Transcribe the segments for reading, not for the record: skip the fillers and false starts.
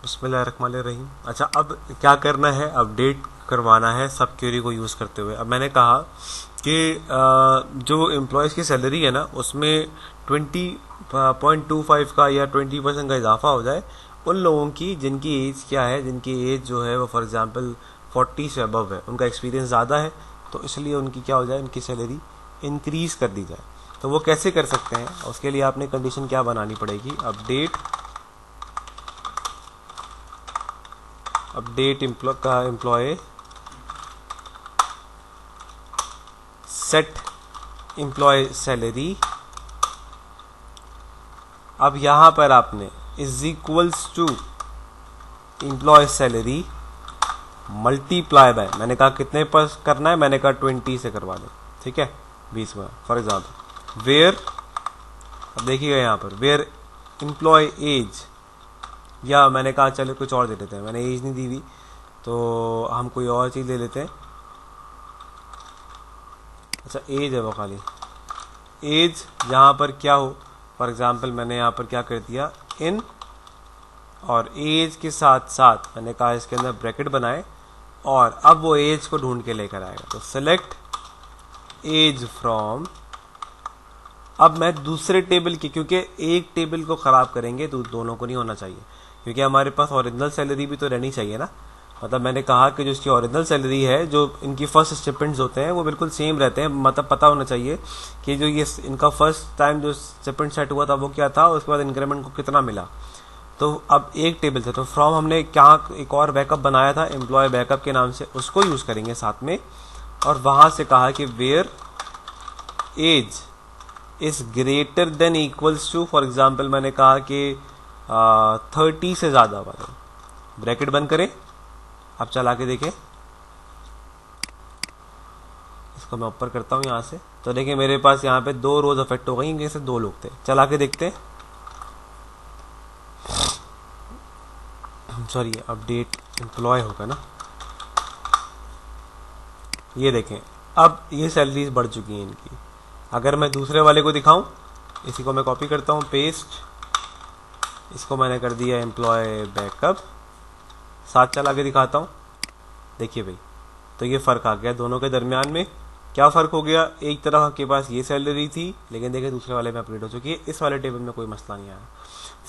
बिस्मिल्लाहिर्रहमानिर्रहीम। अच्छा, अब क्या करना है, अपडेट करवाना है सब क्वेरी को यूज़ करते हुए। अब मैंने कहा कि जो एम्प्लॉयज़ की सैलरी है ना उसमें 20.25 का या 20% का इजाफा हो जाए उन लोगों की जिनकी एज क्या है, जिनकी एज जो है वो फॉर एग्जांपल 40 से अबव है, उनका एक्सपीरियंस ज़्यादा है, तो इसलिए उनकी क्या हो जाए, उनकी सैलरी इंक्रीज़ कर दी जाए। तो वो कैसे कर सकते हैं, उसके लिए आपने कंडीशन क्या बनानी पड़ेगी, update employ set employ salary. अब यहां पर आपने is equals to employ salary multiply by, मैंने कहा कितने पर करना है, मैंने कहा 20 से करवा दें, ठीक है, 20 में। फॉर एग्जाम्पल वेयर, अब देखिएगा यहां पर वेयर एम्प्लॉय एज, या मैंने कहा चलो कुछ और दे देते हैं, मैंने एज नहीं दी हुई तो हम कोई और चीज़ ले लेते हैं। अच्छा, एज है वो खाली, एज यहाँ पर क्या हो, फॉर एग्जांपल मैंने यहाँ पर क्या कर दिया, इन, और एज के साथ साथ मैंने कहा इसके अंदर ब्रैकेट बनाए, और अब वो एज को ढूंढ के लेकर आएगा। तो सेलेक्ट एज फ्रॉम, अब मैं दूसरे टेबल की, क्योंकि एक टेबल को ख़राब करेंगे तो दोनों को नहीं होना चाहिए, क्योंकि हमारे पास ओरिजिनल सैलरी भी तो रहनी चाहिए ना। मतलब मैंने कहा कि जो इसकी ओरिजिनल सैलरी है, जो इनकी फर्स्ट स्टिपेंड्स होते हैं वो बिल्कुल सेम रहते हैं, मतलब पता होना चाहिए कि जो ये इनका फर्स्ट टाइम जो स्टिपेंड सेट हुआ था वो क्या था, उसके बाद इंक्रीमेंट को कितना मिला। तो अब एक टेबल से, तो फ्रॉम हमने क्या एक और बैकअप बनाया था एम्प्लॉय बैकअप के नाम से, उसको यूज़ करेंगे साथ में, और वहाँ से कहा कि where age is greater than equals to, for example मैंने कहा कि 30 से ज़्यादा वाले, ब्रैकेट बंद करें। अब चला के देखें, इसको मैं ऊपर करता हूँ यहाँ से, तो देखिए मेरे पास यहाँ पे 2 रोज अफेक्ट हो गई, इनके से 2 लोग थे। चला के देखते, सॉरी अपडेट एम्प्लॉय होगा ना, ये देखें अब ये सैलरीज बढ़ चुकी हैं इनकी। अगर मैं दूसरे वाले को दिखाऊं, इसी को मैं कॉपी करता हूँ, पेस्ट, इसको मैंने कर दिया एम्प्लॉय बैकअप, साथ चला के दिखाता हूँ। देखिए भाई, तो ये फ़र्क आ गया दोनों के दरमियान में। क्या फ़र्क हो गया, एक तरफ आपके पास ये सैलरी थी, लेकिन देखिए दूसरे वाले में अपडेट हो चुकी है, इस वाले टेबल में कोई मसला नहीं आया।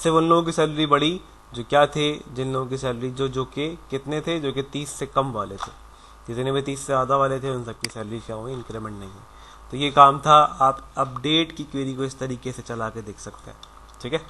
सिर्फ उन लोगों की सैलरी बढ़ी जो क्या थे, जिन लोगों की सैलरी जो कि कितने थे, जो कि 30 से कम वाले थे। जितने भी 30 से ज़्यादा वाले थे उन सबकी सैलरी क्या हुई, इंक्रीमेंट नहीं हुई। तो ये काम था, आप अपडेट की क्वेरी को इस तरीके से चला के देख सकते हैं, ठीक है।